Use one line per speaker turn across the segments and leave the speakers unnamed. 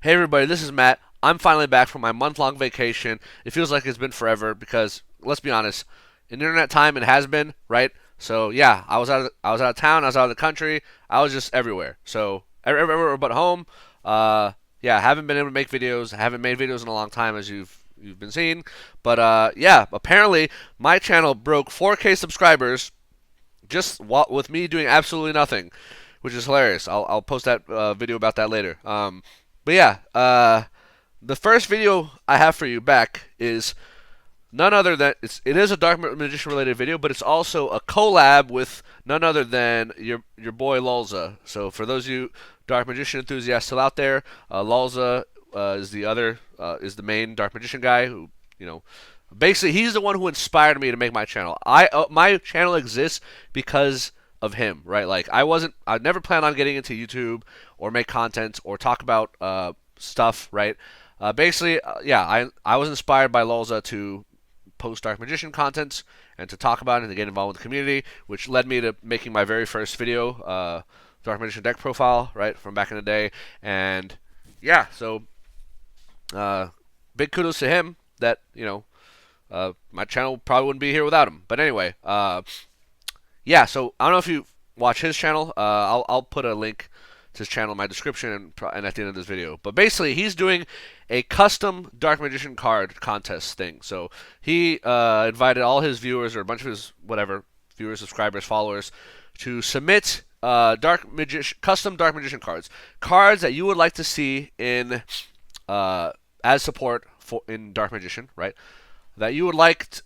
Hey everybody, this is Matt. I'm finally back from my month-long vacation. It feels like it's been forever because let's be honest, in internet time it has been, right? So yeah, I was out of town, I was out of the country, I was just everywhere. So everywhere but home. Yeah, haven't been able to make videos. Haven't made videos in a long time as you've been seeing. But yeah, apparently my channel broke 4K subscribers just with me doing absolutely nothing, which is hilarious. I'll post that video about that later. But yeah, the first video I have for you back is none other than it is a Dark Magician related video, but it's also a collab with none other than your boy LOLZA. So for those of you Dark Magician enthusiasts still out there, LOLZA is the main Dark Magician guy who you know basically he's the one who inspired me to make my channel. My channel exists because of him, right? Like I never planned on getting into YouTube or make content or talk about stuff, right? Yeah, I was inspired by LOLZA to post Dark Magician content and to talk about it and to get involved with the community, which led me to making my very first video, Dark Magician deck profile, right, from back in the day. And yeah, so uh, big kudos to him that, my channel probably wouldn't be here without him. But anyway, yeah, so I don't know if you watch his channel. I'll put a link to his channel in my description and at the end of this video. But basically, he's doing a custom Dark Magician card contest thing. So he invited all his viewers or a bunch of his whatever viewers, subscribers, followers to submit custom Dark Magician cards that you would like to see in as support for in Dark Magician, right? That you would like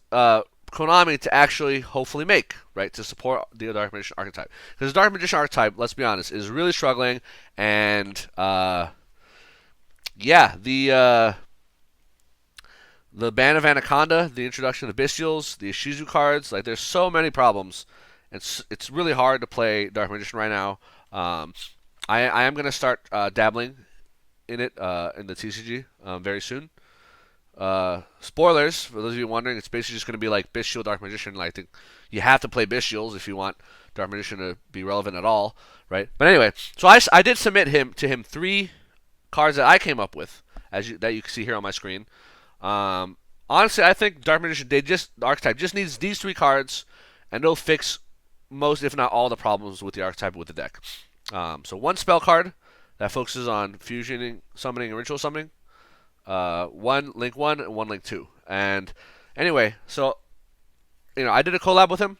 Konami to actually hopefully make, right, to support the Dark Magician archetype. Because the Dark Magician archetype, let's be honest, is really struggling, and yeah, the ban of Anaconda, the introduction of Bestials, the Ishizu cards, like there's so many problems. It's really hard to play Dark Magician right now. I am gonna start dabbling in it in the TCG very soon. Spoilers for those of you wondering, it's basically just going to be like Bestial Dark Magician. Like, I think you have to play Bestials if you want Dark Magician to be relevant at all, right? But anyway, so I did submit him three cards that I came up with, that you can see here on my screen. Honestly, I think Dark Magician the archetype just needs these three cards, and it'll fix most, if not all, the problems with the archetype with the deck. So one spell card that focuses on fusioning, summoning, and ritual summoning. One and one link two. And anyway, so I did a collab with him.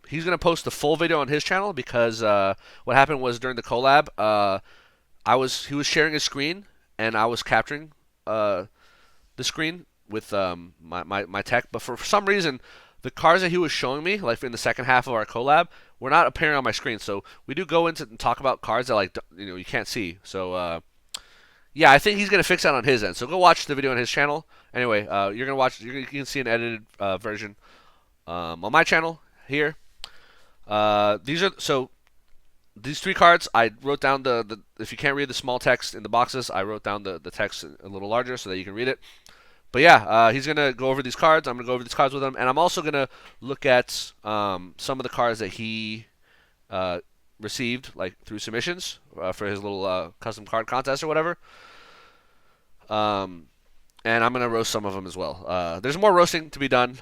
He's gonna post the full video on his channel because what happened was during the collab, he was sharing his screen and I was capturing the screen with my tech, but for some reason the cards that he was showing me, like in the second half of our collab, were not appearing on my screen. So we do go into and talk about cards that you can't see. So yeah, I think he's gonna fix that on his end. So go watch the video on his channel. Anyway, you can see an edited version on my channel here. These three cards. I wrote down the if you can't read the small text in the boxes, I wrote down the text a little larger so that you can read it. But yeah, he's gonna go over these cards. I'm gonna go over these cards with him, and I'm also gonna look at some of the cards that he received like through submissions for his little custom card contest or whatever. Um, and I'm gonna roast some of them as well. There's more roasting to be done.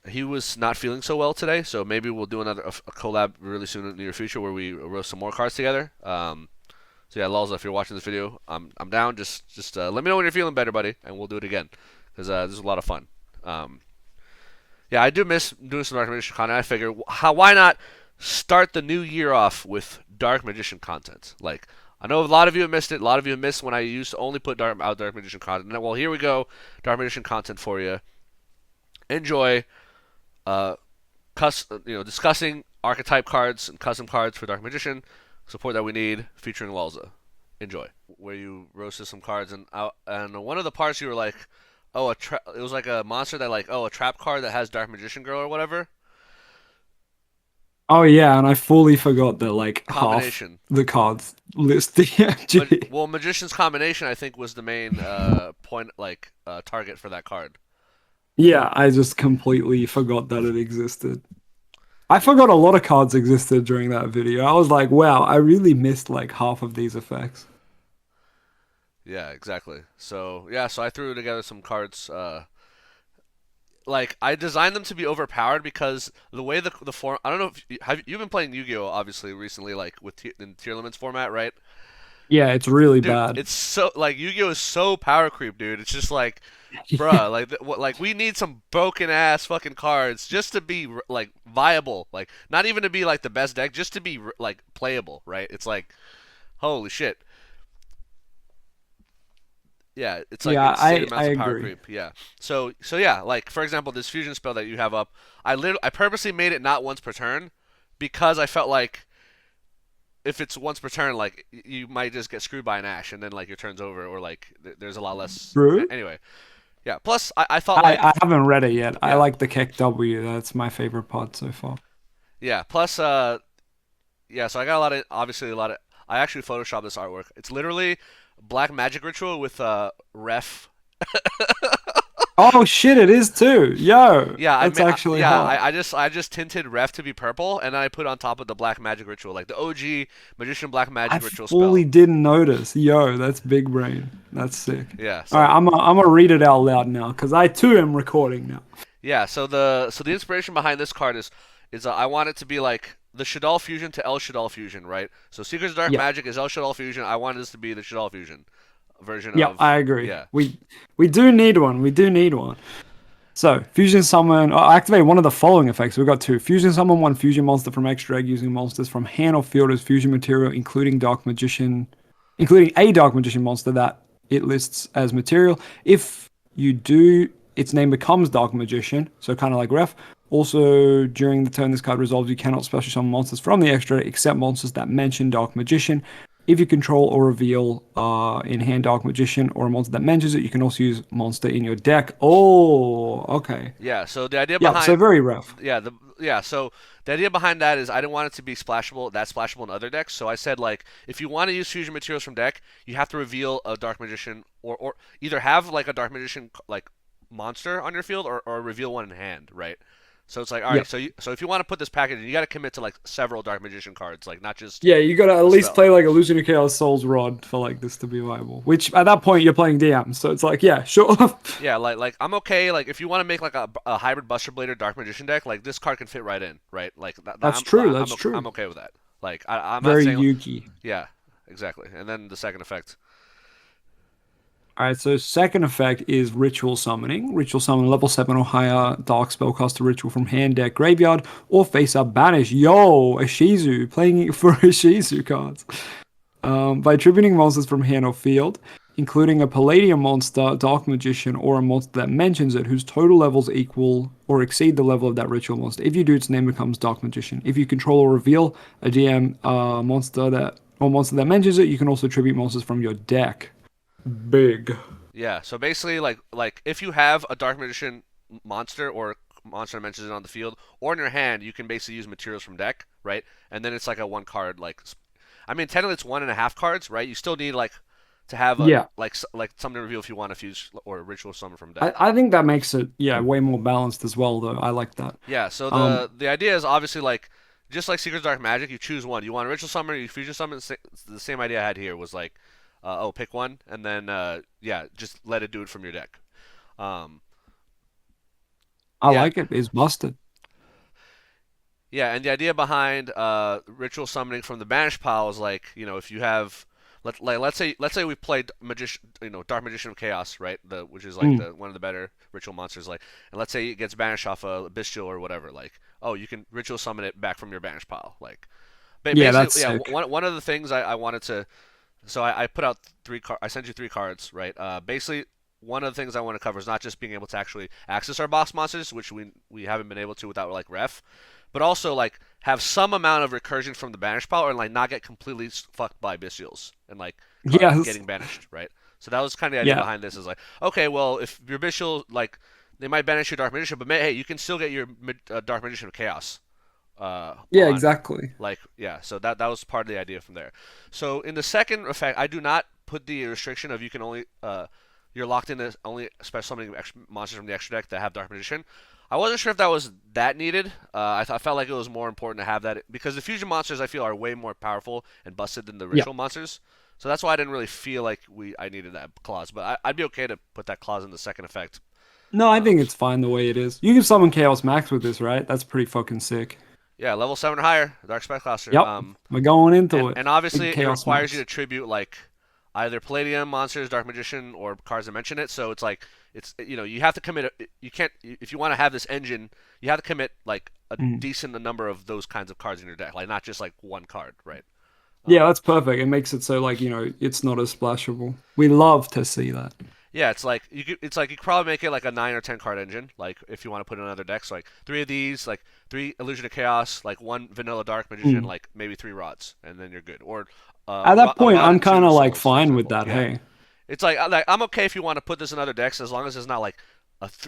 He was not feeling so well today, so maybe we'll do a collab really soon in the near future where we roast some more cards together. So yeah, LOLZA, if you're watching this video, I'm down. Just let me know when you're feeling better, buddy, and we'll do it again because this is a lot of fun. Yeah, I do miss doing some Dark Magician content. I figure why not start the new year off with Dark Magician content? Like, I know a lot of you have missed it. A lot of you have missed when I used to only put Dark Magician content. Well, here we go, Dark Magician content for you. Enjoy. Uh, discussing archetype cards and custom cards for Dark Magician. Support that we need, featuring LOLZA. Enjoy. Where you roasted some cards, and one of the parts you were like, oh, it was like a monster that a trap card that has Dark Magician Girl or whatever.
Oh yeah, and I fully forgot that like half
Combination.
the cards list the MG.
Magician's Combination I think was the main point, target for that card.
Yeah, I just completely forgot that it existed. I forgot a lot of cards existed during that video. I was like, wow, I really missed like half of these effects.
Yeah, exactly. So yeah, so I threw together some cards. Like I designed them to be overpowered because the way the form. I don't know if have you've been playing Yu-Gi-Oh obviously recently, like with in tier limits format, right?
Yeah, it's really
Dude,
bad.
it's so like Yu-Gi-Oh is so power creep, dude. It's just like, bruh, like what, like we need some broken ass fucking cards just to be like viable, like not even to be like the best deck, just to be like playable, right? It's like holy shit. Yeah, it's like
Yeah,
insane
I
amounts of power
agree.
creep. Yeah. So yeah, like for example, this fusion spell that you have up, I purposely made it not once per turn because I felt like if it's once per turn, like you might just get screwed by an ash and then like your turn's over, or like there's a lot less.
True.
Anyway, yeah. Plus, I thought
I
like
haven't read it yet. I
yeah,
like the Keck W. That's my favorite part so far.
yeah. Plus, yeah. So I got a lot of obviously a lot of. I actually photoshopped this artwork. It's literally black magic ritual with ref.
Oh shit, it is too. Yo,
Yeah,
that's actually hot.
I just tinted ref to be purple, and then I put on top of the black magic ritual, like the OG magician black
I
magic ritual
fully
spell.
didn't notice. Yo, that's big brain. That's sick.
Yeah,
All right,
so
I'm gonna read it out loud now because I too am recording now.
yeah, so the inspiration behind this card is I want it to be like the Shadal fusion to El Shadal fusion, right? So Secret's Dark
Yeah,
Magic is El Shadal fusion. I want this to be the Shadal fusion version
yeah,
of
I agree.
yeah.
We do need one. We do need one. So, Fusion Summon, activate one of the following effects. We've got two. Fusion Summon one Fusion monster from extra egg using monsters from hand or field as Fusion material, including a Dark Magician monster that it lists as material. If you do, its name becomes Dark Magician, so kind of like Ref. Also, during the turn this card resolves, you cannot special summon monsters from the extra except monsters that mention Dark Magician. If you control or reveal in hand Dark Magician or a monster that mentions it, you can also use monster in your deck. Oh, okay.
Yeah, so the idea
Yeah, so
behind
very rough.
so the idea behind that is I didn't want it to be splashable in other decks. So I said like if you want to use fusion materials from deck, you have to reveal a dark magician or either have like a dark magician like monster on your field or reveal one in hand, right? So it's like all
Yeah.
right, so if you want to put this package in, you got to commit to like several dark magician cards, like not just
Yeah, you gotta at
the
least
spell.
play like Illusion of Chaos Soul's Rod for like this to be viable. Which at that point you're playing DM, so it's like, yeah, sure.
Yeah, like I'm okay. Like if you want to make like a hybrid Buster Blade or Dark Magician deck, like this card can fit right in, right? Like
That's true, that's
I'm
true.
okay with that. Like I'm not
Very
saying
Yuki.
yeah, exactly. And then the second effect,
Alright, so second effect is Ritual Summoning. Ritual Summon level 7 or higher Dark Spellcaster Ritual from hand, deck, graveyard, or face up banish. Yo, a Shizu, playing it for a Shizu cards. By attributing monsters from hand or field, including a Palladium monster, Dark Magician, or a monster that mentions it, whose total levels equal or exceed the level of that ritual monster. If you do, its name becomes Dark Magician. If you control or reveal a GM monster that mentions it, you can also attribute monsters from your deck. Big.
yeah. So basically, like if you have a Dark Magician monster or monster that mentions it on the field or in your hand, you can basically use materials from deck, right? And then it's like a one card like, I mean technically it's one and a half cards, right? You still need like to have a
Yeah,
like something to reveal if you want to fuse or ritual summon from deck.
I think that makes it way more balanced as well though. I like that.
Yeah, so
Um,
the idea is obviously like just like Secret's Dark Magic, you choose one. You want a ritual summon, you fusion summon. The same idea I had here was like, oh, pick one, and then yeah, just let it do it from your deck. Um,
I
yeah,
like it. It's busted.
yeah, and the idea behind ritual summoning from the banish pile is like if you have let's say we played magician dark magician of chaos, right, the which is like
Mm.
the one of the better ritual monsters, like, and let's say it gets banished off a bestial or whatever, like, oh, you can ritual summon it back from your banish pile, like,
Yeah, that's
basically, yeah,
sick.
one of the things I wanted to, so I put out I sent you three cards, right? Basically, one of the things I want to cover is not just being able to actually access our boss monsters, which we haven't been able to without like ref, but also like have some amount of recursion from the banish power and like not get completely fucked by bestials and like
Yes.
getting banished, right? So that was kind of the idea
Yeah.
behind this is like, okay, well, if your bestial like they might banish your dark magician, but hey, you can still get your dark magician of chaos
Yeah,
on.
exactly.
Like, yeah, so that was part of the idea from there. So in the second effect, I do not put the restriction of you can only you're locked into only special summoning monsters from the extra deck that have Dark Magician. I wasn't sure if that was that needed. I felt like it was more important to have that because the fusion monsters I feel are way more powerful and busted than the
Yeah.
ritual monsters. So that's why I didn't really feel like I needed that clause. But I'd be okay to put that clause in the second effect.
No, I
Um,
think it's fine the way it is. You can summon Chaos Max with this, right? That's pretty fucking sick.
yeah, level 7 or higher, Dark Spellcaster.
Yep, we're going
And
into it.
obviously
Big
it
Chaos
requires you
Max.
to tribute like either Palladium monsters, Dark Magician, or cards that mention it. So it's like you have to commit. You can't if you want to have this engine, you have to commit like a
Mm.
decent number of those kinds of cards in your deck, like not just like one card, right?
Yeah,
Um,
that's perfect. It makes it so like, it's not as splashable. We love to see that.
yeah, it's like you could probably make it like a 9 or 10 card engine, like if you want to put in another deck. So like three of these, like three Illusion of Chaos, like one Vanilla Dark Magician,
Mm.
like maybe three rods, and then you're good. Or
At that
a
point,
rod
I'm
and
kind
two
of like
souls, for
fine with
example.
that.
Yeah,
Hey.
it's like I'm okay if you want to put this in other decks as long as it's not like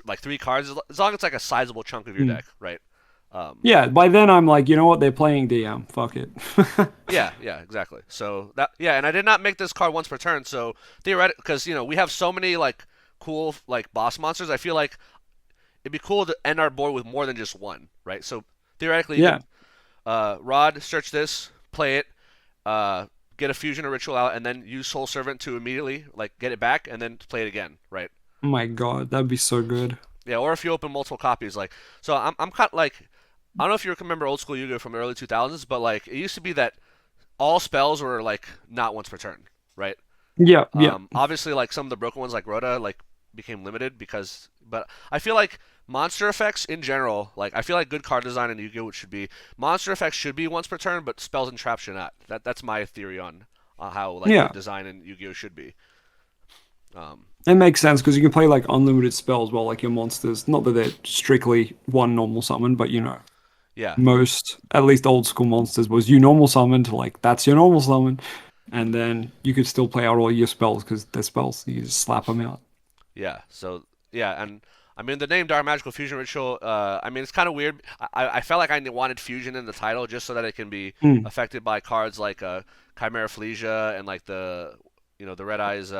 like three cards, as long as it's like a sizable chunk of your
Mm.
deck, right? Um,
Yeah, by then I'm like, you know what? They're playing DM. Fuck it.
yeah, exactly. So that yeah, and I did not make this card once per turn. So theoretically, because we have so many like cool like boss monsters, I feel like it'd be cool to end our board with more than just one, right? So theoretically, you
Yeah.
could Rod search this, play it, uh, get a fusion or ritual out, and then use Soul Servant to immediately like get it back and then play it again, right?
Oh my God, that'd be so good.
Yeah, or if you open multiple copies, like so, I'm kind of like I don't know if you remember old school Yu-Gi-Oh from the early 2000s, but like it used to be that all spells were like not once per turn, right?
Yeah, yeah.
Obviously, like some of the broken ones, like Rhoda, like became limited because. But I feel like monster effects in general, like I feel like good card design in Yu-Gi-Oh should be monster effects should be once per turn, but spells and traps should not. That's my theory on how like
Yeah.
good design in Yu-Gi-Oh should be. Um,
It makes sense because you can play like unlimited spells while like your monsters, not that they're strictly one normal summon, but
yeah,
most, at least old school monsters, was you normal summon to like, that's your normal summon. And then you could still play out all your spells because they're spells. You just slap them out.
yeah. So yeah, and I mean the name Dark Magical Fusion Ritual. I mean it's kind of weird. I felt like I wanted fusion in the title just so that it can be
Mm.
affected by cards like Chimera Flesia and like the Red Eyes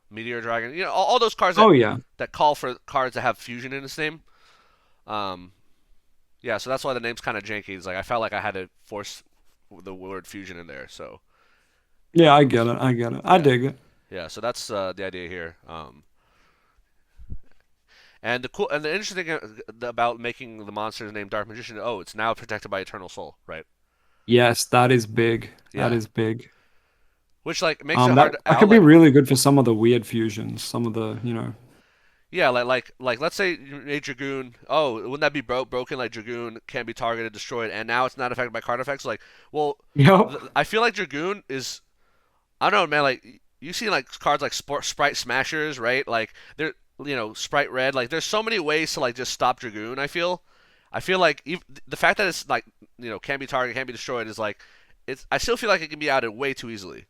Meteor Dragon. All those cards
Oh, yeah.
that call for cards that have fusion in its name. Um, yeah, so that's why the name's kind of janky. It's like I felt like I had to force the word fusion in there. So
Yeah, I get it. I get it. I
yeah,
dig it.
yeah. So that's the idea here. And the interesting thing about making the monster's name Dark Magician, oh, it's now protected by Eternal Soul, right?
Yes, that is big. That
Yeah,
is big.
which like makes it hard
That
to
that
out.
could be
Like,
really good for some of the weird fusions. Some of the,
yeah, like let's say you made Dragoon. Oh, wouldn't that be broken? Like Dragoon can't be targeted, destroyed, and now it's not affected by card effects. Like, well,
Yep.
I feel like Dragoon is. I don't know, man. Like you see like cards like Sprite Smashers, right? Like they're Sprite Red. Like there's so many ways to like just stop Dragoon. I feel like the fact that it's like can't be targeted, can't be destroyed is like it's. I still feel like it can be outed way too easily.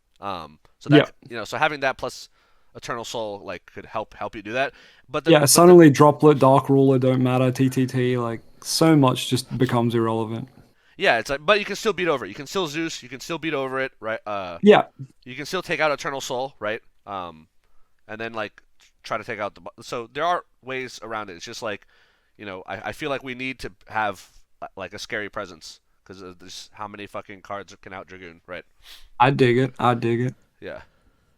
So
Yeah.
that so having that plus Eternal Soul like could help you do that. But
Yeah,
the
suddenly Droplet, Dark Ruler don't matter, TTT, like so much just becomes irrelevant.
yeah, it's like but you can still beat over it. You can still Zeus. You can still beat over it, right?
Yeah,
You can still take out Eternal Soul, right? And then like try to take out so there are ways around it. It's just like I feel like we need to have like a scary presence because there's how many fucking cards can out Dragoon, right?
I dig it. I dig it.
Yeah.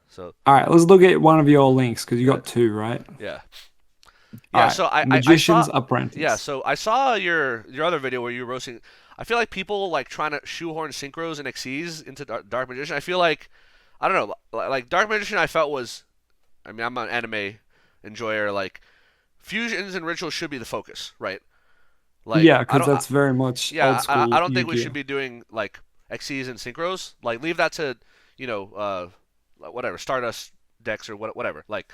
So
All right, let's look at one of your links because you
yeah,
got two, right?
yeah,
All
yeah.
right,
So I saw
Magician's Apprentice.
so I saw your other video where you were roasting. I feel like people like trying to shoehorn synchros and XCs into Dark Magician. I feel like I don't know, like Dark Magician. I felt was, I mean, I'm an anime enjoyer. Like fusions and rituals should be the focus, right? Like
Yeah, because that's very much old
yeah, I
school
don't think we should
Yu-Gi-Oh.
be doing like XCs and synchros. Like leave that to whatever Stardust decks or whatever. Like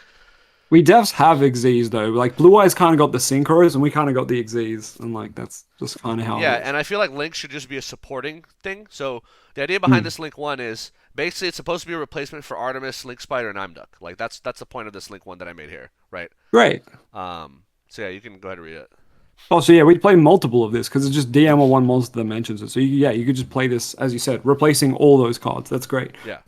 We devs have XZs though. Like Blue Eyes kind of got the synchros, and we kind of got the XZs, and like that's just kind of how it
yeah,
is.
and I feel like Link should just be a supporting thing. So the idea behind
Hmm.
this Link one is basically it's supposed to be a replacement for Artemis, Link Spider, and Imduk. Like that's the point of this Link one that I made here, right?
Great.
So yeah, you can go ahead and read it.
Oh, so yeah, we'd play multiple of this because it's just DM or one monster that mentions it. So yeah, you could just play this as you said, replacing all those cards. That's great.
Yeah.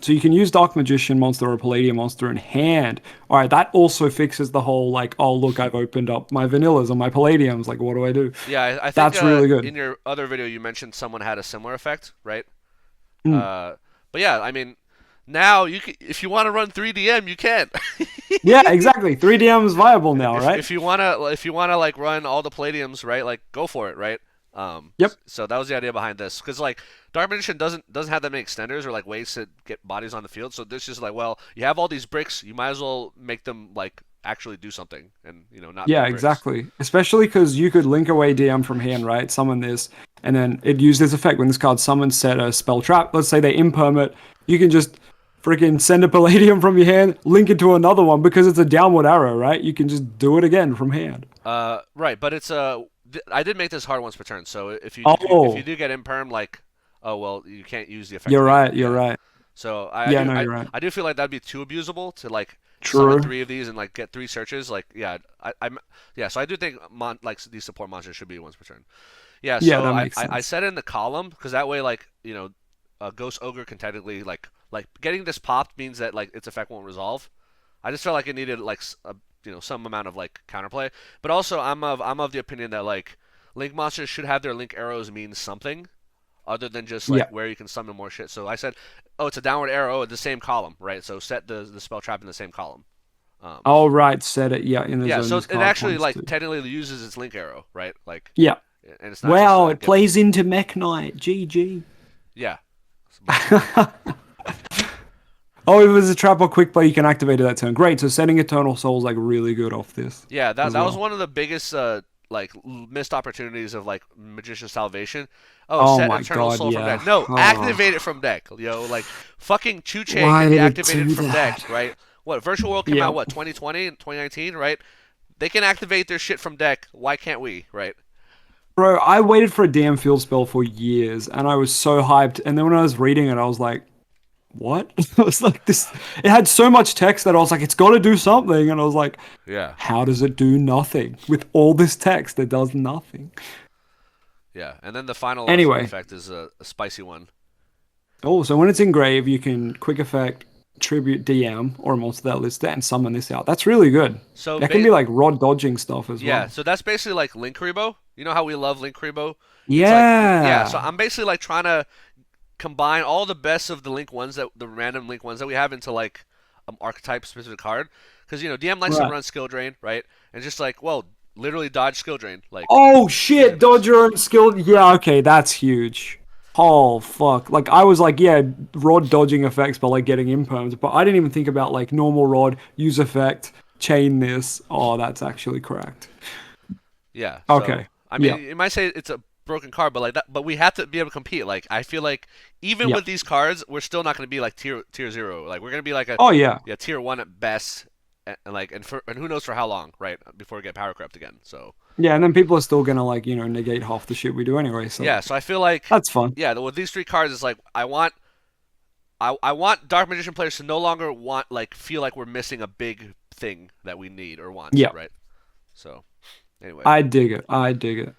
So you can use Dark Magician monster or Palladium monster in hand. All right, that also fixes the whole like, oh look, I've opened up my vanillas or my Palladiums. Like, what do I do?
Yeah, I think
That's really
in
good.
your other video you mentioned someone had a similar effect, right?
Mm.
Uh, but yeah, I mean, Now you can, if you want to run 3DM, you can.
Yeah, exactly. 3DM is viable now, right?
If you wanna like run all the Palladiums, right? Like go for it, right?
Yep.
So that was the idea behind this, because like Dark Magician doesn't have that many extenders or like ways to get bodies on the field. So this is like, well, you have all these bricks, you might as well make them like actually do something, and not be
Yeah,
bricks.
exactly. Especially because you could link away DM from hand, right? Summon this, and then it used this effect when this card summons set a spell trap. Let's say they imperm it, you can just freaking send a Palladium from your hand, link it to another one because it's a downward arrow, right? You can just do it again from hand.
Right, but it's I did make this hard once per turn. So if you
Oh,
do get imperm, like, oh well, you can't use the effect
you're
again.
right. You're
Yeah.
right.
So
Yeah, no, you're right.
I do feel like that'd be too abusable to like summon
True.
three of these and like get three searches. Like, yeah, I'm yeah. So I do think like these support monsters should be once per turn. Yeah.
Yeah,
So
that makes
I
sense.
set it in the column because that way, like, Ghost Ogre can technically like getting this popped means that like its effect won't resolve. I just felt like it needed like some amount of like counterplay. But also I'm of the opinion that like link monsters should have their link arrows mean something other than just like
Yeah.
where you can summon more shit. So I said, oh, it's a downward arrow in the same column, right? So set the spell trap in the same column. Um,
Oh, right. Set it. Yeah, in the
yeah,
zone
so
this
it
card
actually
points
like
to.
technically uses its link arrow, right? Like,
Yeah.
and it's not just
Wow, it
give.
plays into Mech Knight. GG.
Yeah, but
Oh, if it was a trap or quick play, you can activate it that turn. Great. So setting Eternal Soul is like really good off this
yeah,
as
that was
well.
one of the biggest like missed opportunities of like Magician's Salvation. Oh,
Oh
set
my
Eternal
God,
Soul from
yeah.
deck. No,
Oh,
activate it from deck. Like fucking Chu Chang
why
can be
did it
activated
do
from
that?
deck, right? What Virtual World came out
Yep.
what 2020 and 2019, right? They can activate their shit from deck. Why can't we, right?
Bro, I waited for a damn field spell for years and I was so hyped. And then when I was reading it, I was like, what? I was like, this. It had so much text that I was like, it's got to do something. And I was like,
Yeah,
how does it do nothing? With all this text, it does nothing.
yeah. And then the final
Anyway,
effect is a spicy one.
oh, so when it's engraved, you can quick effect, tribute DM or a monster that lists that and summon this out. That's really good.
So
That can be like rod dodging stuff as
yeah,
well.
so that's basically like Link Rebo. You know how we love Link Rebo? It's like yeah. So
Yeah.
I'm basically like trying to combine all the best of the Link ones that the random Link ones that we have into like archetype specific card. Because DM likes to
Right.
run skill drain, right? And just like, well, literally dodge skill drain, like
Oh
easy
shit,
fix.
dodge your own skill. Yeah, okay, that's huge. Oh fuck. Like I was like, yeah, rod dodging effects by like getting imperms, but I didn't even think about like normal rod, use effect, chain this. Oh, that's actually correct.
Yeah. So
Okay.
I
Yeah.
mean, you might say it's a broken card, but like that, but we have to be able to compete. Like I feel like even
Yeah.
with these cards, we're still not going to be like tier zero. Like we're going to be like a
Oh yeah.
yeah tier one at best, and like and who knows for how long, right? Before we get power crept again. So
Yeah, and then people are still gonna like, negate half the shit we do anyway, so
yeah. So I feel like
that's fun.
yeah, with these three cards, it's like I want Dark Magician players to no longer want like feel like we're missing a big thing that we need or want,
Yeah.
right? So anyway,
I dig it. I dig it.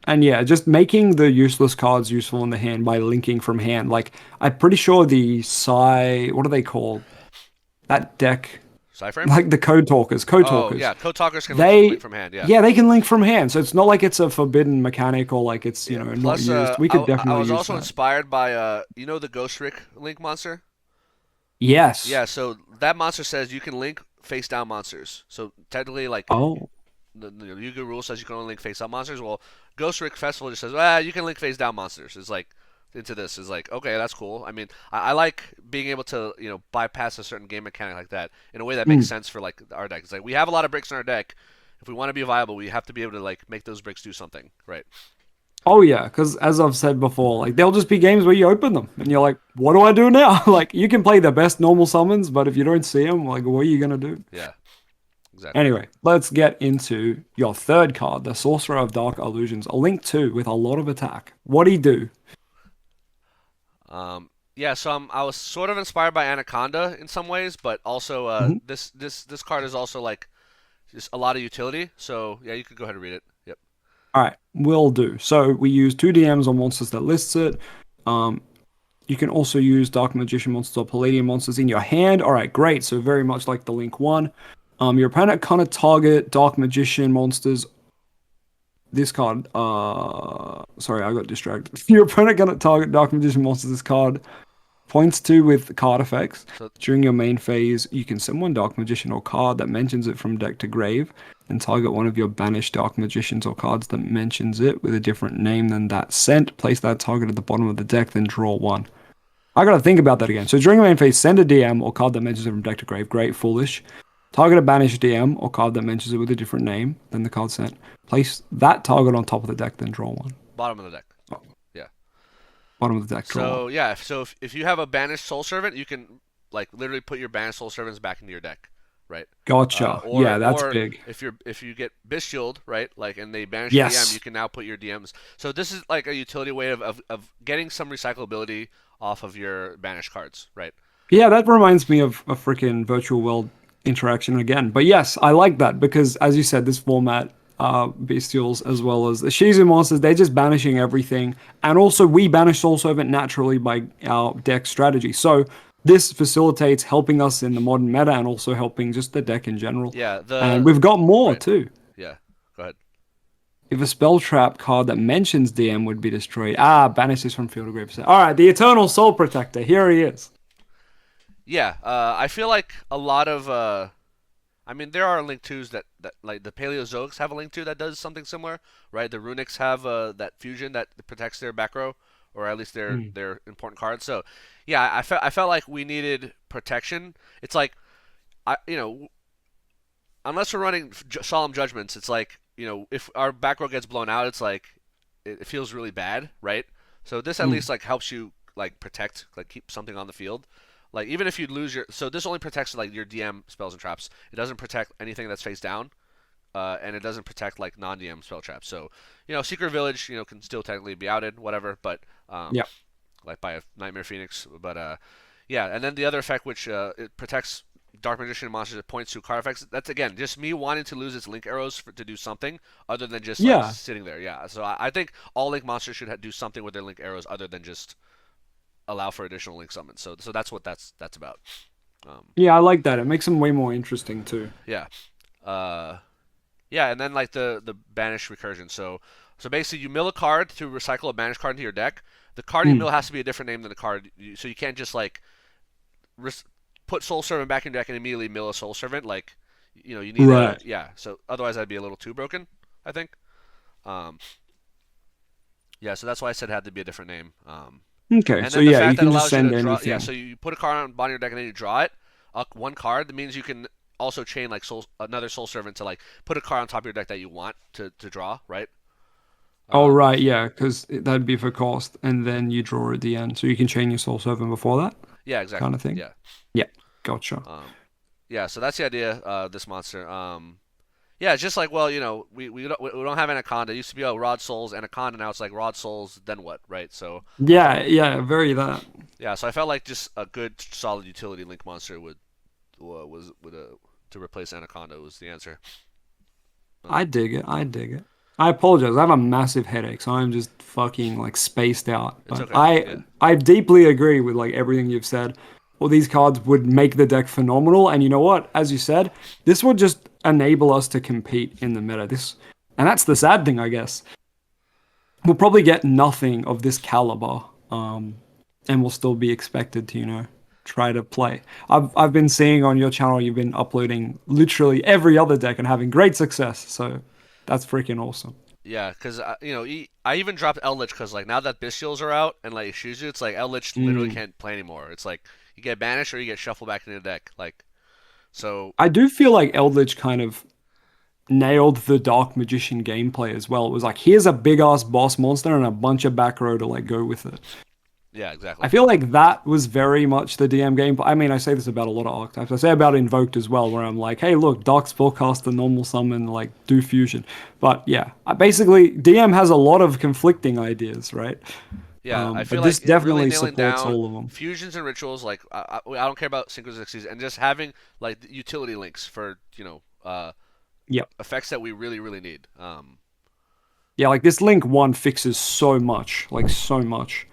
And yeah, just making the useless cards useful in the hand by linking from hand. Like, I'm pretty sure the Psi, what are they called? That deck,
Cyframe.
like the code
Oh
talkers.
yeah, code talkers can link
They,
from hand. Yeah.
yeah, they can link from hand. So it's not like it's a forbidden mechanic or like it's,
Yeah.
not
Plus,
used. We could
I
definitely
was
use
also
that.
inspired by the Ghost Rick Link monster.
Yes.
Yeah. So that monster says you can link face down monsters. So technically, like
Oh,
the Yu-Gi-Oh rule says you can only link face up monsters. Well, Ghost Rick Festival just says, you can link face down monsters. It's like into this is like okay, that's cool. I mean, I like being able to bypass a certain game mechanic like that in a way that makes
mm.
sense for like our deck. It's like we have a lot of bricks in our deck. If we want to be viable, we have to be able to like make those bricks do something, right?
Oh yeah, because as I've said before, like there'll just be games where you open them and you're like, what do I do now? Like you can play the best normal summons, but if you don't see them, like what are you gonna do?
Yeah, exactly.
Anyway, let's get into your third card, the Sorcerer of Dark Illusions, a link 2 with a lot of attack. What'd he do?
Yeah, so I was sort of inspired by Anaconda in some ways, but also
Mhm.
this card is also like just a lot of utility. So yeah, you could go ahead and read it. Yep.
All right, will do. So we use two DMs on monsters that lists it. Um, you can also use Dark Magician monsters or Palladium monsters in your hand. All right, great. So very much like the Link one. Your opponent cannot target Dark Magician monsters. This card, sorry, I got distracted. Your opponent cannot target Dark Magician monsters this card Points two with card effects.
So
During your main phase, you can send one Dark Magician or card that mentions it from deck to grave, and target one of your banished Dark Magicians or cards that mentions it with a different name than that sent. Place that target at the bottom of the deck, then draw one. I gotta think about that again. So during your main phase, send a DM or card that mentions it from deck to grave. Great, foolish. Target a banished DM or card that mentions it with a different name than the card sent. Place that target on top of the deck, then draw one.
bottom of the deck. Yeah.
Bottom of the deck, draw one.
So yeah, so if you have a banished Soul Servant, you can like literally put your banished Soul Servants back into your deck, right?
Gotcha.
Or
Yeah, that's
or
big.
if you get Bistshield, right? Like and they banish your DM, you
Yes.
can now put your DMs. So this is like a utility way of getting some recyclability off of your banished cards, right?
Yeah, that reminds me of a freaking virtual world interaction again. But yes, I like that because, as you said, this format, bestials as well as the Shizu monsters, they're just banishing everything. And also, we banish Soul Servant naturally by our deck strategy. So this facilitates helping us in the modern meta and also helping just the deck in general.
Yeah,
And
the
we've got more
right.
too.
Yeah. Go ahead.
If a spell trap card that mentions DM would be destroyed, banish this from field of grave. All right, the Eternal Soul Protector. Here he is.
Yeah, I feel like a lot of I mean, there are Link 2s that like the Paleozoics have a Link 2 that does something similar, right? The Runics have that fusion that protects their back row, or at least
Hmm.
their important cards. So, yeah, I felt like we needed protection. It's like unless we're running Solemn Judgments, it's like if our back row gets blown out, it's like it feels really bad, right? So this at
Hmm.
least like helps you like protect, like keep something on the field. Like even if you lose your, so this only protects like your DM spells and traps. It doesn't protect anything that's face down, and it doesn't protect like non-DM spell traps. So Secret Village, can still technically be outed, whatever, but
Yeah.
like by a Nightmare Phoenix. But yeah, and then the other effect which it protects Dark Magician monsters that points to card effects. That's again just me wanting to lose its link arrows to do something other than just like
Yeah.
sitting there. Yeah, so I think all link monsters should do something with their link arrows other than just allow for additional link summons. So that's what that's about. Um,
Yeah, I like that. It makes them way more interesting too.
yeah, uh, yeah, and then like the banish recursion. So basically, you mill a card to recycle a banished card into your deck. The card you
Hmm.
mill has to be a different name than the card, so you can't just like put Soul Servant back in your deck and immediately mill a Soul Servant. Like, you need a
Right.
yeah. So otherwise, that'd be a little too broken, I think. Um, yeah, so that's why I said it had to be a different name.
Okay.
And
So
then the
yeah, you
fact that
can just
allows you
send
to draw, yeah.
anything.
So you put a card on the bottom of your deck and then you draw it, one card. That means you can also chain like another Soul Servant to like put a card on top of your deck that you want to draw, right?
Oh,
Um,
right. Yeah, because that'd be for cost, and then you draw at the end, so you can chain your Soul Servant before that
yeah,
kind
exactly.
of thing.
Yeah.
Yeah. Gotcha.
Yeah. So that's the idea. This monster. Yeah, it's just like well, we don't have Anaconda. It used to be Rod Souls Anaconda. Now it's like Rod Souls. Then what, right? So I
Yeah.
felt
Yeah. Very that.
yeah. So I felt like just a good solid utility link monster would to replace Anaconda was the answer.
I
Um,
dig it. I dig it. I apologize. I have a massive headache, so I'm just fucking like spaced out.
it's
But
okay.
I
Yeah.
I deeply agree with like everything you've said. All these cards would make the deck phenomenal, and you know what? As you said, this would just enable us to compete in the meta. And that's the sad thing, I guess. We'll probably get nothing of this caliber, and we'll still be expected to, try to play. I've been seeing on your channel you've been uploading literally every other deck and having great success. So that's freaking awesome.
Yeah, because I even dropped Eldritch because like now that Bestials are out and like Shuzu, it's like Eldritch literally
Mm.
can't play anymore. It's like you get banished or you get shuffled back into the deck. Like so,
I do feel like Eldritch kind of nailed the Dark Magician gameplay as well. It was like, here's a big ass boss monster and a bunch of back row to like go with it.
yeah,
I
exactly.
feel like that was very much the DM gameplay. I mean, I say this about a lot of archetypes. I say about Invoked as well, where I'm like, hey, look, Dark Spellcaster, normal summon, like do fusion. But yeah, basically, DM has a lot of conflicting ideas, right?
Yeah, I feel
But
like
this
really
definitely
nailing
supports
down
all of them.
fusions and rituals. Like I don't care about synchronicities and just having like the utility links for
Yep.
effects that we really need.
Yeah, like this Link 1 fixes so much, like so much.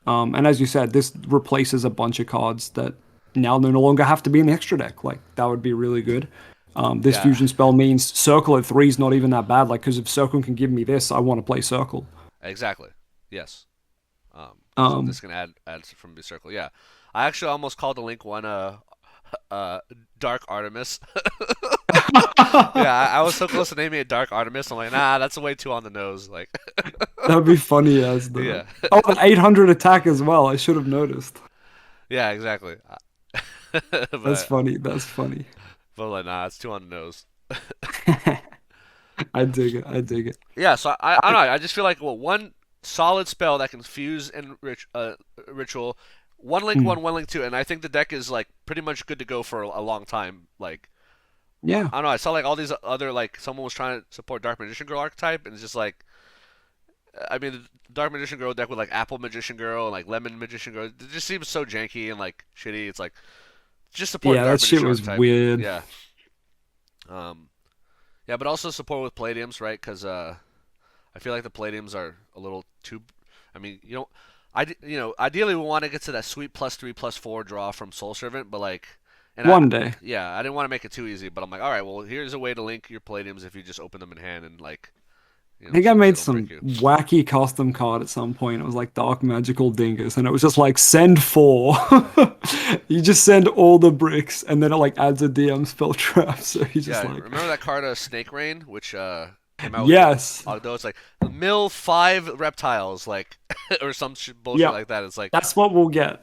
And as you said, this replaces a bunch of cards that now no longer have to be in the extra deck. Like that would be really good. This
Yeah,
fusion spell means Circle at 3 is not even that bad. Like, because if Circle can give me this, I want to play Circle.
exactly. Yes. So
Um,
this can add from the circle. Yeah, I actually almost called the link one uh Dark Artemis. Yeah, I was so close to naming it Dark Artemis. I'm like, nah, that's way too on the nose. Like,
That'd be funny as though.
yeah,
Oh, the 800 attack as well. I should have noticed.
yeah, exactly.
That's
but
funny. That's funny.
but like, nah, it's too on the nose.
I dig it. I dig it.
Yeah, so I
I,
don't know. I just feel like well, one solid spell that can fuse and ritual, one link
mm,
one, one link two, and I think the deck is like pretty much good to go for a long time. Like
yeah.
I don't know. I saw like all these other like someone was trying to support Dark Magician Girl archetype, and it's just like I mean, the Dark Magician Girl deck with like Apple Magician Girl and like Lemon Magician Girl, it just seems so janky and like shitty. It's like just support
Yeah,
Dark
that shit
Magician
was
archetype.
weird.
Yeah. Um. Yeah, but also support with Palladiums, right? Because I feel like the Palladiums are a little too. I mean, you know, ideally we want to get to that sweet +3/+4 draw from Soul Servant, but like, and
One day.
yeah, I didn't want to make it too easy, but I'm like, all right, well, here's a way to link your Palladiums if you just open them in hand and like,
I think I
so they
made
don't break
some
you.
wacky custom card at some point. It was like Dark Magical Dingus, and it was just like send four. You just send all the bricks, and then it like adds a DM spell trap. So you just
Yeah,
like,
remember that card, Snake Rain, which came out with
yes,
although it's like mill 5 reptiles, like or some bullshit
yeah,
like that. It's like
that's what we'll get.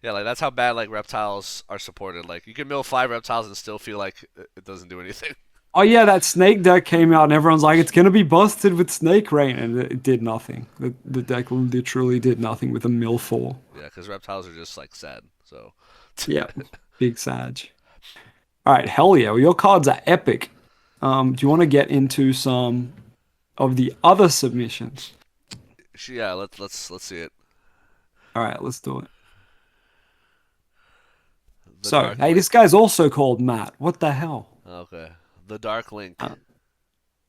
yeah, like that's how bad like reptiles are supported. Like you can mill 5 reptiles and still feel like it doesn't do anything.
Oh yeah, that snake deck came out, and everyone's like, it's gonna be busted with Snake Rain, and it did nothing. The deck literally did nothing with a mill four.
Yeah, because reptiles are just like sad. So
Yeah, big Sag. All right, hell yeah. Well, your cards are epic. Do you want to get into some of the other submissions?
yeah, let's see it.
All right, let's do it.
The
So,
Dark
hey, this
Link.
guy's also called Matt. What the hell?
Okay, the Dark Link.
Uh,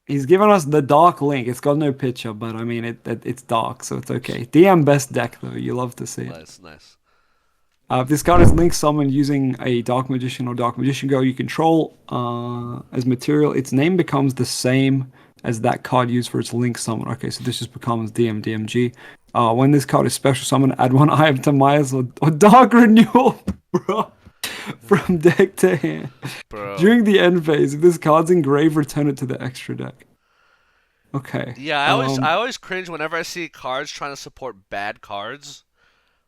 he's given us the Dark Link. It's got no picture, but I mean, it's dark, so it's okay. DM best deck, though. You love to see it.
Nice, nice.
If this card is Link summoned using a Dark Magician or Dark Magician Girl you control as material, its name becomes the same as that card used for its Link summon. Okay, so this just becomes DMG. When this card is special summon, add one Eye of Timaeus or Dark Renewal, bro, from deck to hand.
Bro.
During the end phase, if this card's engraved, return it to the extra deck. Okay.
Yeah, I always cringe whenever I see cards trying to support bad cards.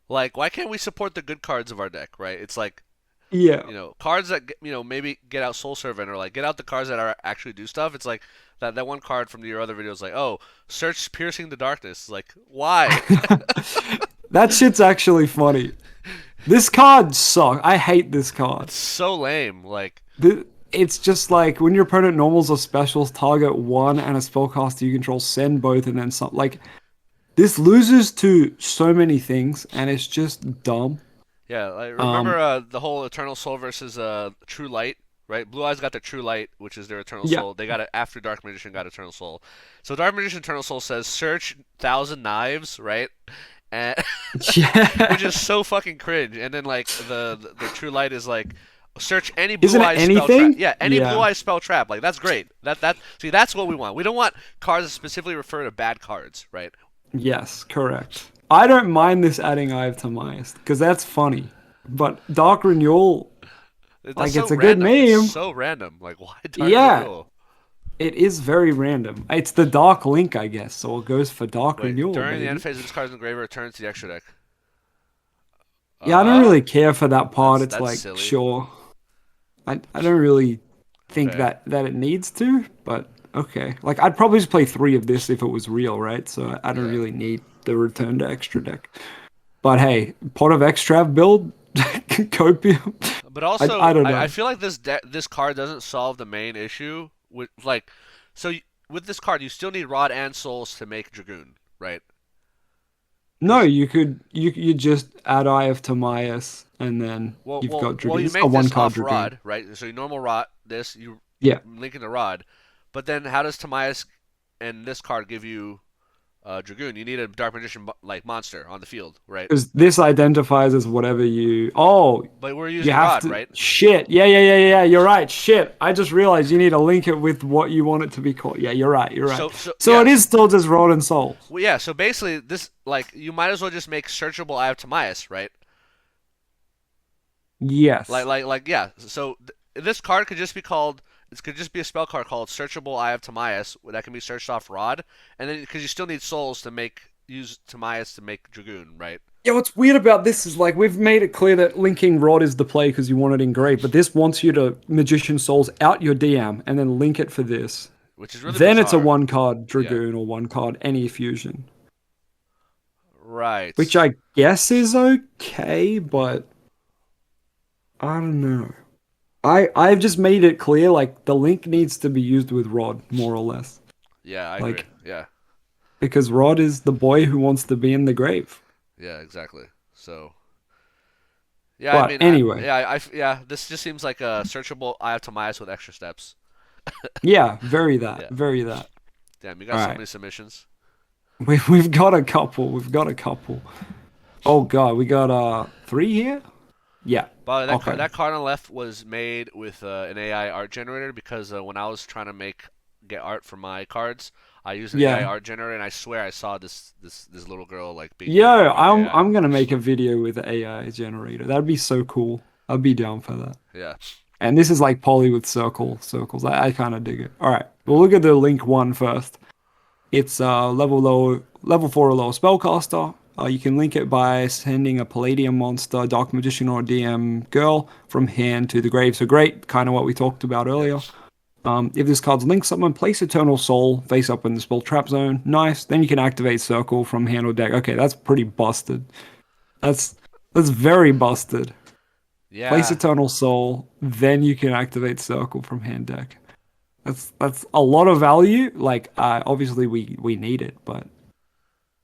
Like, why can't we support the good cards of our deck, right? It's like,
Yeah.
cards that maybe get out Soul Servant or like get out the cards that are actually do stuff. It's like that one card from your other videos, like, oh, search Piercing the Darkness. Like, why?
That shit's actually funny. This card sucks. I hate this card.
It's so lame. Like,
It's just like when your opponent normals or specials target one and a spellcaster you control, send both and then some. Like, this loses to so many things and it's just dumb.
yeah, like
Um,
remember the whole Eternal Soul versus True Light, right? Blue Eyes got the True Light, which is their Eternal
yeah.
Soul. They got it after Dark Magician got Eternal Soul. So Dark Magician Eternal Soul says search 1,000 knives, right? And
Yeah.
which is so fucking cringe. And then like the True Light is like search any blue
Isn't it
eyes spell trap.
anything?
Yeah, any blue
Yeah.
eyes spell trap. Like that's great. That see that's what we want. We don't want cards that specifically refer to bad cards, right?
Yes, correct. I don't mind this adding Eye of Timaeus because that's funny. But Dark Renewal,
That's
like,
so
it's a good
random. It's
meme.
so random. Like why Dark
Yeah,
Renewal?
it is very random. It's the Dark Link, I guess, so it goes for Dark
Wait,
Renewal,
during the end
baby.
phase of this card's engraver, returns to the extra deck.
Yeah, I don't really care for that part. It's
That's
like,
silly.
sure. I don't really think
Okay.
that it needs to, but okay. Like, I'd probably just play 3 of this if it was real, right? So I don't
Yeah.
really need the return to extra deck. But hey, pot of extra build, copium.
But also,
I don't
I
know.
feel like this card doesn't solve the main issue with like, so with this card you still need Rod and Souls to make Dragoon, right?
No,
Because
you just add Eye of Timaeus and then
well,
you've
well,
got
well,
Dragoon.
you
It's a
make
one
this
card
off
Dragoon.
Rod, right? So you normal Rod this, you
Yeah.
link into Rod, but then how does Timaeus and this card give you Dragoon? You need a Dark Magician like monster on the field, right?
Because this identifies as whatever you. Oh,
But we're
you
using
have
Rod,
to.
right?
Shit. Yeah. You're right. Shit. I just realized you need to link it with what you want it to be called. Yeah, you're right. You're right.
So
So
yeah,
it is still just Rod and Soul.
well, yeah. So basically, this like you might as well just make searchable Eye of Timaeus, right?
Yes.
Yeah. So this card could just be called. This could just be a spell card called Searchable Eye of Timaeus that can be searched off Rod, and then because you still need souls to use Timaeus to make Dragoon, right?
Yeah, what's weird about this is like we've made it clear that linking Rod is the play because you want it engraved, but this wants you to Magician Souls out your DM and then link it for this.
Which is really
Then it's a
bizarre.
one card
Yeah.
Dragoon or one card any fusion,
Right.
which I guess is okay, but I don't know. I've just made it clear like the link needs to be used with Rod more or less,
Yeah, I agree.
like
Yeah.
because Rod is the boy who wants to be in the grave.
Yeah, exactly. So, yeah, I
But
mean,
anyway,
yeah, this just seems like a searchable Eye of Timaeus with extra steps.
yeah, very that,
Yeah.
very that.
Damn, you
All
got so
right,
many submissions.
we've got a couple. We've got a couple. Oh God, we got three here. Yeah.
By the way,
Okay.
that card on the left was made with an AI art generator because when I was trying to get art for my cards, I used an AI
Yeah.
art generator, and I swear I saw this little girl like being
Yo,
generated by
I'm
AI.
I'm gonna make a video with the AI generator. That'd be so cool. I'd be down for that.
Yeah,
And this is like poly with circles. I kind of dig it. All right. We'll
yeah,
look at the link one first. It's level four or lower spellcaster. You can link it by sending a Palladium monster, Dark Magician, or DM girl from hand to the grave. So great, kind of what we talked about
yeah,
earlier. If this card's linked someone, place Eternal Soul face up in the spell trap zone. Nice. Then you can activate Circle from hand or deck. Okay, that's pretty busted. That's that's very busted. Place
yeah,
Eternal Soul, then you can activate Circle from hand deck. That's a lot of value. Like, obviously we need it, but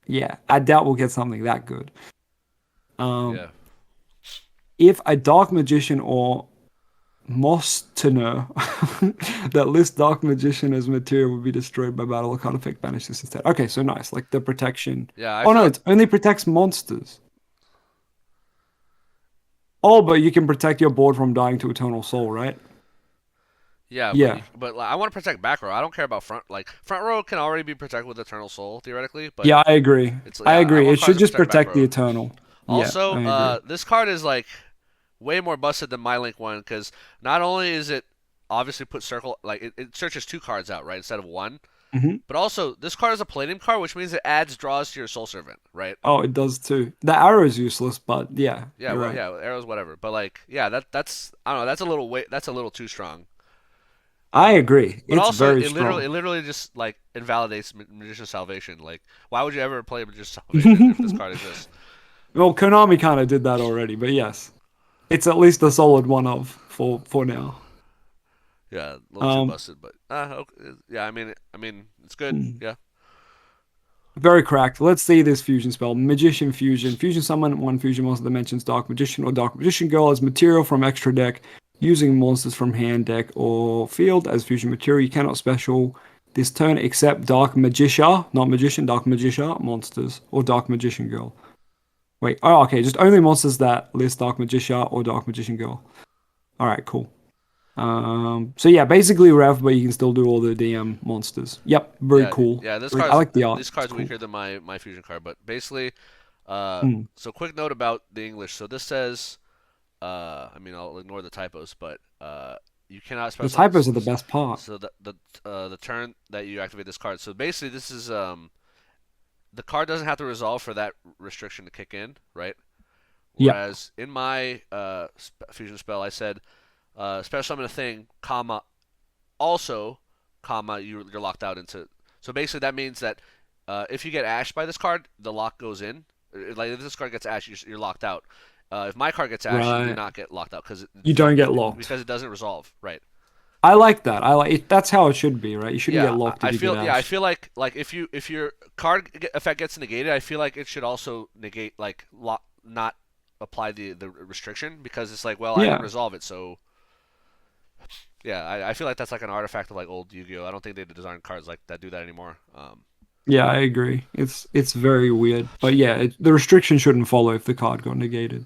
yeah, I doubt we'll get something that good. Um,
yeah,
if a Dark Magician or Mostener that lists Dark Magician as material would be destroyed by battle or card effect, banish this instead. Okay, so nice. Like the protection.
yeah. I
Oh
feel
no,
like
it only protects monsters. Oh, but you can protect your board from dying to Eternal Soul, right?
yeah,
Yeah.
but like, I want to protect back row. I don't care about front. Like front row can already be protected with Eternal Soul theoretically, but
Yeah, I agree. I
I
agree.
want
It
cards
should
that
just
protect back
protect the
row.
Eternal. Yeah,
Also,
I agree.
this card is like way more busted than my link one because not only is it obviously put circle like it searches two cards out right instead of one,
Hmm.
but also this card is a Palladium card, which means it adds draws to your Soul Servant, right?
Oh, it does too. The arrow is useless, but yeah,
Yeah,
you're
well,
right.
yeah, arrows, whatever. But like, yeah, that's I don't know, that's a little way, that's a little too strong.
I agree.
But
It's
also,
very strong.
it literally just like invalidates Magician's Salvation. Like, why would you ever play Magician's Salvation if this card exists?
Well, Konami kind of did that already, but yes, it's at least a solid one of for now.
Yeah, a little too
Um,
busted, but okay, yeah, I mean, it's good.
hmm.
Yeah,
Very cracked. Let's see this fusion spell. Magician Fusion. Fusion summon one fusion monster that mentions Dark Magician or Dark Magician Girl as material from extra deck, using monsters from hand, deck, or field as fusion material. You cannot special this turn except Dark Magician, not Magician, Dark Magician monsters, or Dark Magician Girl. Wait, oh, okay, just only monsters that list Dark Magician or Dark Magician Girl. All right, cool. So yeah, basically Rev, but you can still do all the DM monsters. Yep, very cool.
yeah.
I like the art.
This
It's
card's
cool.
weaker than my fusion card, but basically,
Mm.
so quick note about the English. So this says, I mean, I'll ignore the typos, but you cannot
The
special.
typos are the best part.
So the turn that you activate this card. So basically, this is the card doesn't have to resolve for that restriction to kick in, right?
Yep.
Whereas in my fusion spell, I said special summon a thing, comma also, comma you're locked out into. So basically, that means that if you get ashed by this card, the lock goes in. Like if this card gets ashed, you're locked out. If my card gets ashed, you do
Right.
not get locked out
You don't get locked.
because it doesn't resolve. Right.
I like that. I like it. That's how it should be, right? You shouldn't get
Yeah,
locked if you get
I
ashed.
feel like if your effect gets negated, I feel like it should also negate like not apply the restriction because it's like well I didn't
Yeah.
resolve it so yeah I feel like that's like an artifact of like old Yu-Gi-Oh. I don't think they design cards like that do that anymore.
Yeah, I agree. It's very weird. But yeah, the restriction shouldn't follow if the card got negated.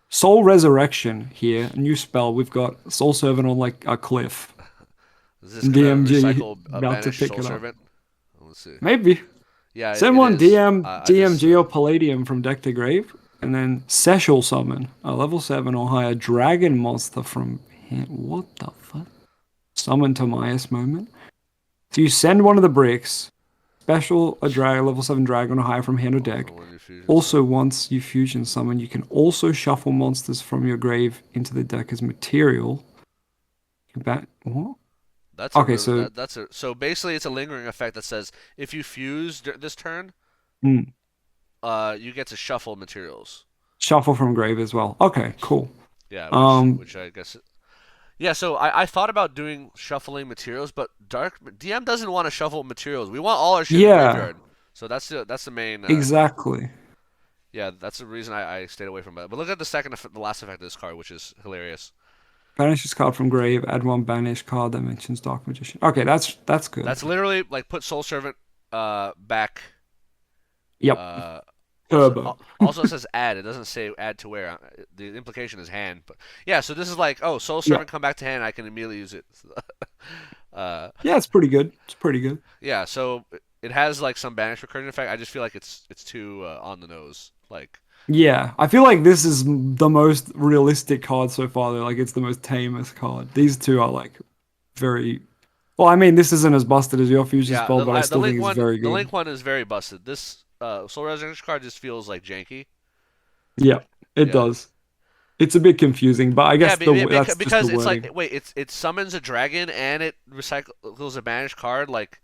Soul Resurrection here, a new spell. We've got Soul Servant on like a cliff.
Is this gonna
DMG
recycle a
about to
banished
pick
Soul
it up.
Servant? Let's see.
Maybe.
Yeah,
Send
it
one
is.
DM
I just
DMG or Palladium from deck to grave. And then Seshal Summon, a level 7 or higher dragon monster from hand. What the fuck? Summon Timaeus moment. So you send one of the bricks, special a drag level 7 dragon or higher from hand or
Also,
deck.
when you fusion
Also,
summon.
once you fusion summon, you can also shuffle monsters from your grave into the deck as material. What?
That's a
Okay,
really
so
that's a so basically it's a lingering effect that says if you fuse this turn,
mm,
you get to shuffle materials.
shuffle from grave as well. Okay, cool.
Yeah,
Um,
which I guess yeah. So I thought about doing shuffling materials, but Dark DM doesn't want to shuffle materials. We want all our shit in the
yeah,
graveyard. So that's the main
exactly.
yeah, that's the reason I stayed away from it. But look at the last effect of this card, which is hilarious.
Banish this card from grave. Add one banish card that mentions Dark Magician. Okay, that's good.
That's literally like put Soul Servant back.
Yep,
Uh,
turbo.
also it says add. It doesn't say add to where. The implication is hand. But yeah, so this is like oh Soul
Yep.
Servant come back to hand. I can immediately use it. uh,
Yeah, it's pretty good. It's pretty good.
yeah, so it has like some banish recursion effect. I just feel like it's too on the nose. Like
Yeah, I feel like this is the most realistic card so far. Though. Like it's the most tamest card. These two are like very. Well, I mean, this isn't as busted as your fusion
yeah,
spell, but I still think it's very
the link
good.
one is very busted. This Soul Resurrection card just feels like janky.
Yeah, it
Yeah.
does. It's a bit confusing, but I
Yeah,
guess that's just the
because it's like
wording.
wait, it summons a dragon and it recycles a banished card like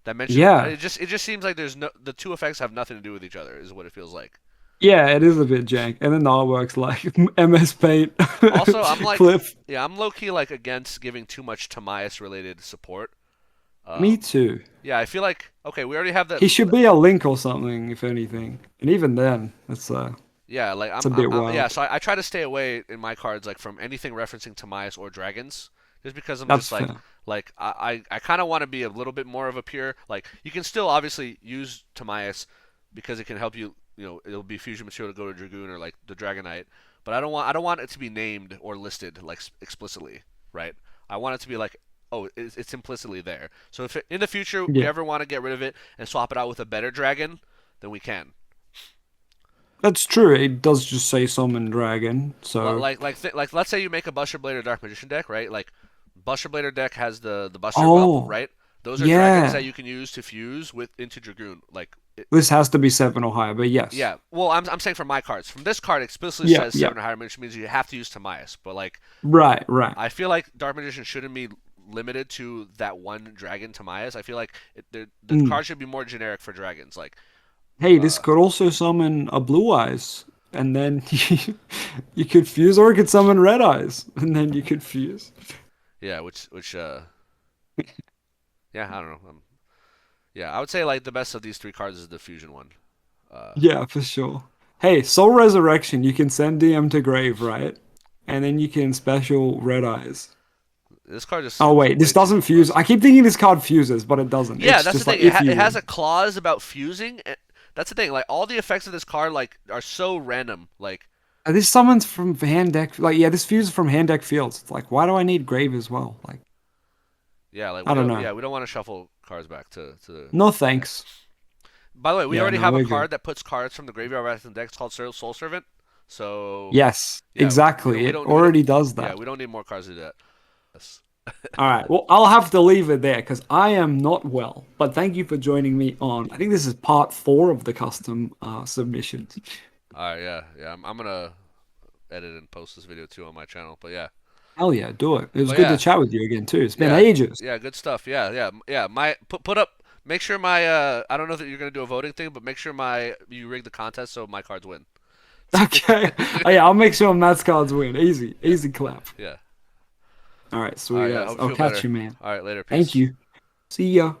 that mentions
Yeah,
it just seems like there's no the two effects have nothing to do with each other is what it feels like.
yeah, it is a bit jank, and then the artwork's like MS Paint,
Also, I'm like
Cliff.
yeah, I'm low key like against giving too much Tamias related support.
Me
Um,
too.
yeah, I feel like okay, we already have that.
He should be a link or something, if anything. And even then,
Yeah, like
it's a bit
yeah.
wild.
So I try to stay away in my cards like from anything referencing Tamias or dragons, just because I'm
That's
just
fair.
like I kind of want to be a little bit more of a pure like you can still obviously use Tamias because it can help you. You know, it'll be fusion material to go to Dragoon or like the Dragonite, but I don't want it to be named or listed like explicitly, right? I want it to be like oh it's implicitly there. So if in the future we
Yeah,
ever want to get rid of it and swap it out with a better dragon, then we can.
that's true. It does just say summon dragon, so.
Like let's say you make a Buster Blade or Dark Magician deck, right? Like Buster Blade deck has the Buster up,
Oh,
right? Those are dragons
yeah.
that you can use to fuse with into Dragoon.
This has to be 7 or higher, but yes.
Yeah. Well, I'm saying from my cards. From this card, it explicitly
Yeah,
says
yeah.
seven or higher, which means you have to use Tamias. But like,
Right, right.
I feel like Dark Magician shouldn't be limited to that one dragon Tamias. I feel like the
Mm.
card should be more generic for dragons. Like,
Hey, this
uh,
could also summon a blue eyes, and then you could fuse, or it could summon red eyes, and then you could fuse.
yeah, yeah, I don't know. Yeah, I would say like the best of these three cards is the fusion one. Uh,
Yeah, for sure. Hey, Soul Resurrection, you can send DM to grave, right? And then you can special red eyes.
This card just
Oh
seems
wait, this
way too
doesn't fuse. I
busted.
keep thinking this card fuses, but it doesn't.
Yeah,
It's
that's the
just
thing.
like if
It has
you.
a clause about fusing. That's the thing. Like all the effects of this card, like are so random. Like
This summons from hand deck. Like yeah, this fuses from hand deck fields. It's like why do I need grave as well? Like
yeah, like
I
we
don't
don't.
know.
Yeah, we don't want to shuffle cards back to
No
deck.
thanks.
By the way, we
Yeah,
already
no,
have a
we're good.
card that puts cards from the graveyard back in the deck. It's called Soul Servant. So
Yes,
yeah,
exactly. It
we don't.
already does
Yeah,
that.
we don't need more cards to do that. Yes.
All right. Well, I'll have to leave it there because I am not well. But thank you for joining me on. I think this is part 4 of the custom submissions.
All right. Yeah. Yeah. I'm gonna edit and post this video too on my channel. But yeah.
Hell yeah, do it. It was
But
good to
yeah.
chat with you again too. It's been
Yeah.
ages.
Yeah. Good stuff. Yeah. Yeah. Yeah. My put up. Make sure my I don't know that you're gonna do a voting thing, but make sure my you rig the contest so my cards win.
Okay. Oh, yeah, I'll make sure Matt's cards win. Easy,
Yeah.
easy clap.
Yeah.
All right,
All
sweet
right. Yeah. I
ass.
hope you
I'll
feel
catch
better.
you, man.
All right. Later.
Thank
Peace.
you. See ya.